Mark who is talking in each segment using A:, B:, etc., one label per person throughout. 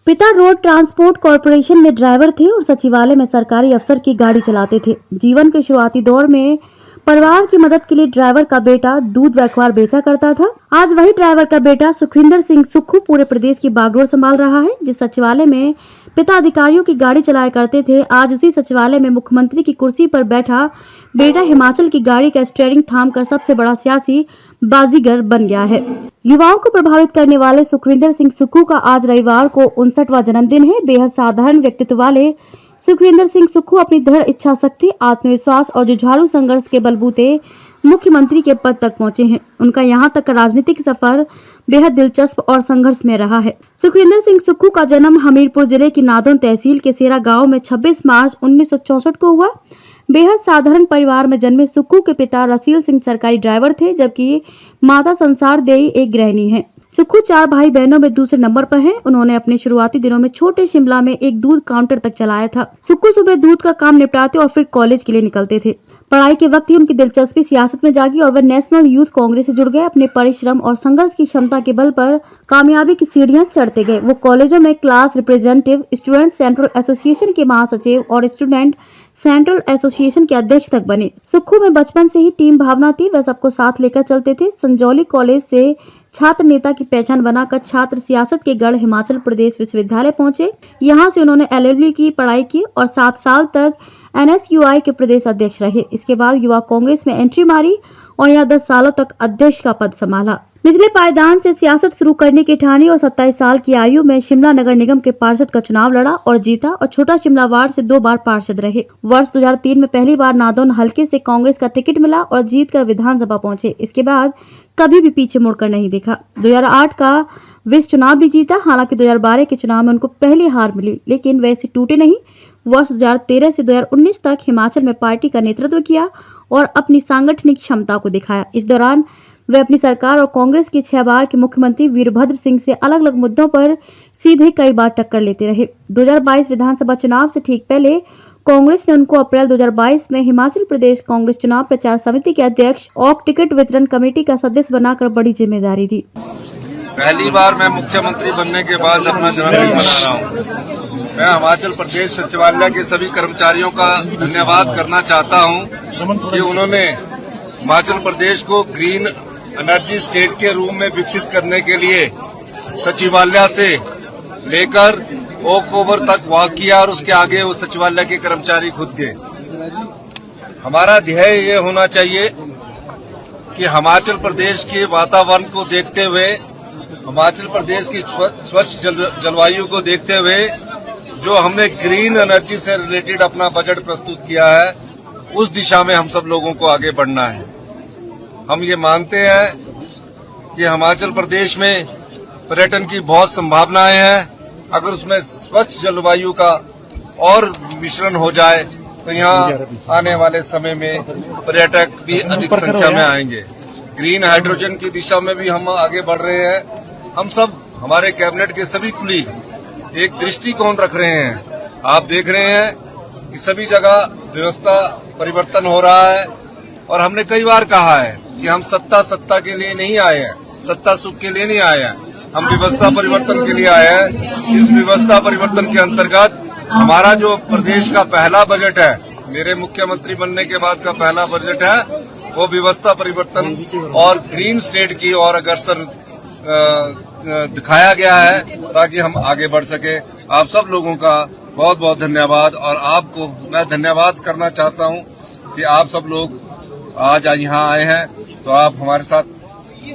A: पिता road transport corporation में driver थे और सचिवालय में सरकारी अफसर की गाड़ी चलाते थे। जीवन के शुरुआती दौर में परिवार की मदद के लिए ड्राइवर का बेटा दूध व अखबार बेचा करता था। आज वही ड्राइवर का बेटा सुखविंदर सिंह सुक्खू पूरे प्रदेश की बागडोर संभाल रहा है। जिस सचिवालय में पिता अधिकारियों की गाड़ी चलाया करते थे, आज उसी सचिवालय में मुख्यमंत्री की कुर्सी पर बैठा बेटा हिमाचल की गाड़ी का स्टीयरिंग थामकर सबसे बड़ा सियासी बाजीगर बन गया है। युवाओं को प्रभावित करने वाले सुखविंदर सिंह सुक्खू का आज रविवार को 59वां जन्मदिन है। बेहद साधारण व्यक्तित्व वाले सुखविंदर सिंह सुक्खू अपनी दृढ़ इच्छा शक्ति, आत्मविश्वास और जुझारू संघर्ष के बलबूते मुख्यमंत्री के पद तक पहुंचे हैं। उनका यहां तक का राजनीतिक सफर बेहद दिलचस्प और संघर्ष में रहा है। सुखविंदर सिंह सुक्खू का जन्म हमीरपुर जिले की नादौन तहसील के सेरा गांव में 26 मार्च 1964 को हुआ। बेहद साधारण परिवार में जन्मे सुक्खू के पिता रसील सिंह सरकारी ड्राइवर थे, जबकि माता संसार देई एक गृहिणी हैं। सुक्खू 4 भाई बहनों में दूसरे नंबर पर हैं। उन्होंने अपने शुरुआती दिनों में छोटे शिमला में एक दूध काउंटर तक चलाया था। सुक्खू सुबह दूध का काम निपटाते और फिर कॉलेज के लिए निकलते थे। पढ़ाई के वक्त ही उनकी दिलचस्पी सियासत में जागी और वह नेशनल यूथ कांग्रेस से जुड़ गए। अपने परिश्रम और संघर्ष की क्षमता के बल पर कामयाबी की सीढ़ियां चढ़ते गए। वो कॉलेजों में class representative, student central association के महासचिव और स्टूडेंट सेंट्रल एसोसिएशन के अध्यक्ष तक बने। सुक्खू में बचपन से ही टीम भावना थी। वह सबको साथ लेकर चलते थे। संजौली कॉलेज से छात्र नेता की पहचान बनाकर छात्र सियासत के गढ़ हिमाचल प्रदेश विश्वविद्यालय पहुंचे। यहां से उन्होंने LLB की पढ़ाई की और 7 साल तक NSUI के प्रदेश अध्यक्ष रहे। इसके बाद युवा कांग्रेस में एंट्री मारी और यहाँ 10 सालों तक अध्यक्ष का पद संभाला। निचले पायदान से सियासत शुरू करने की ठानी और 27 साल की आयु में शिमला नगर निगम के पार्षद का चुनाव लड़ा और जीता और छोटा शिमला वार्ड से 2 बार पार्षद रहे। वर्ष 2003 में पहली बार नादौन हलके से कांग्रेस का टिकट मिला और जीतकर विधानसभा पहुंचे। इसके बाद कभी भी पीछे मुड़कर नहीं देखा। 2008 का विस चुनाव भी जीता। हालांकि 2012 के चुनाव में उनको पहली हार मिली, लेकिन वैसे टूटे नहीं। वर्ष 2013 से 2019 तक हिमाचल में पार्टी का नेतृत्व किया और अपनी सांगठनिक क्षमता को दिखाया। इस दौरान वे अपनी सरकार और कांग्रेस के 6 बार के मुख्यमंत्री वीरभद्र सिंह से अलग अलग मुद्दों पर सीधे कई बार टक्कर लेते रहे। 2022 विधानसभा चुनाव से ठीक पहले कांग्रेस ने उनको अप्रैल 2022 में हिमाचल प्रदेश कांग्रेस चुनाव प्रचार समिति के अध्यक्ष और टिकट वितरण कमेटी का सदस्य बनाकर बड़ी जिम्मेदारी दी।
B: पहली बार मैं मुख्यमंत्री बनने के बाद अपना जन्मदिन मना रहा हूँ। मैं हिमाचल प्रदेश सचिवालय के सभी कर्मचारियों का धन्यवाद करना चाहता हूँ कि उन्होंने हिमाचल प्रदेश को ग्रीन एनर्जी स्टेट के रूप में विकसित करने के लिए सचिवालय से लेकर ओक ओवर तक वॉक किया और उसके आगे वो सचिवालय के कर्मचारी खुद गए। हमारा ध्येय ये होना चाहिए कि हिमाचल प्रदेश के वातावरण को देखते हुए, हिमाचल प्रदेश की स्वच्छ जलवायु को देखते हुए जो हमने ग्रीन एनर्जी से रिलेटेड अपना बजट प्रस्तुत किया है, उस दिशा में हम सब लोगों को आगे बढ़ना है। हम ये मानते हैं कि हिमाचल प्रदेश में पर्यटन की बहुत संभावनाएं हैं। अगर उसमें स्वच्छ जलवायु का और मिश्रण हो जाए तो यहाँ आने वाले समय में पर्यटक भी अधिक संख्या में आएंगे। ग्रीन हाइड्रोजन की दिशा में भी हम आगे बढ़ रहे हैं। हम सब, हमारे कैबिनेट के सभी कुलीग एक दृष्टिकोण रख रहे हैं। आप देख रहे हैं कि सभी जगह व्यवस्था परिवर्तन हो रहा है और हमने कई बार कहा है कि हम सत्ता के लिए नहीं आए हैं, सत्ता सुख के लिए नहीं आए हैं, हम व्यवस्था परिवर्तन के लिए आए हैं। इस व्यवस्था परिवर्तन के अंतर्गत हमारा जो प्रदेश का पहला बजट है, मेरे मुख्यमंत्री बनने के बाद का पहला बजट है, वो व्यवस्था परिवर्तन और ग्रीन स्टेट की और अग्रसर दिखाया गया है ताकि हम आगे बढ़ सके। आप सब लोगों का बहुत बहुत धन्यवाद और आपको मैं धन्यवाद करना चाहता हूं कि आप सब लोग आज यहाँ आए हैं, तो आप हमारे साथ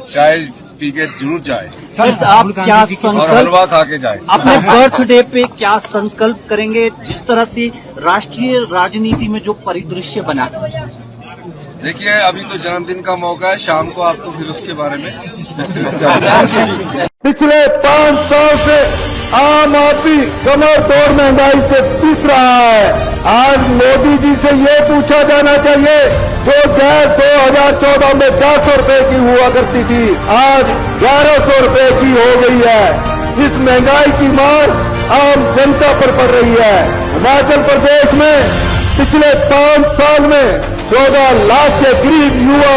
B: चाय पी के जरूर जाए।
C: सर, आप क्या
B: और हलवा खा के जाए।
C: अपने बर्थडे पे क्या संकल्प करेंगे, जिस तरह से राष्ट्रीय राजनीति में जो परिदृश्य बना?
B: देखिए, अभी तो जन्मदिन का मौका है, शाम को आपको फिर उसके बारे में
D: पिछले 5 साल से आम आदमी कमर तोड़ महंगाई से पिस रहा है। आज मोदी जी से ये पूछा जाना चाहिए, जो गैस 2014 में 400 रुपए की हुआ करती थी, आज 1100 रुपए की हो गई है। इस महंगाई की मार आम जनता पर पड़ रही है। हिमाचल प्रदेश में पिछले 5 साल में 14 लाख से करीब युवा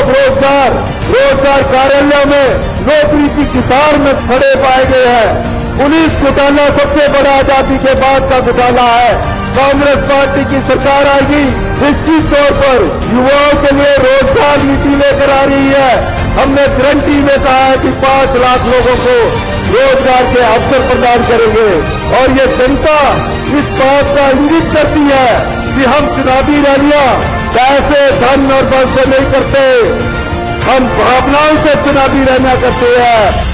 D: रोजगार कार्यालयों में नौकरी की कतार में खड़े पाए गए हैं। पुलिस घोटाला सबसे बड़ा आजादी के बाद का घोटाला है। कांग्रेस पार्टी की सरकार आएगी, निश्चित तौर पर युवाओं के लिए रोजगार नीति लेकर आ रही है। हमने गारंटी में कहा है कि 5 लाख लोगों को रोजगार के अवसर प्रदान करेंगे और ये जनता इस बात का इंगित करती है कि हम चुनावी रैलियां पैसे, धन और बल से नहीं करते, हम भावनाओं से चुनावी रैलियां करते हैं।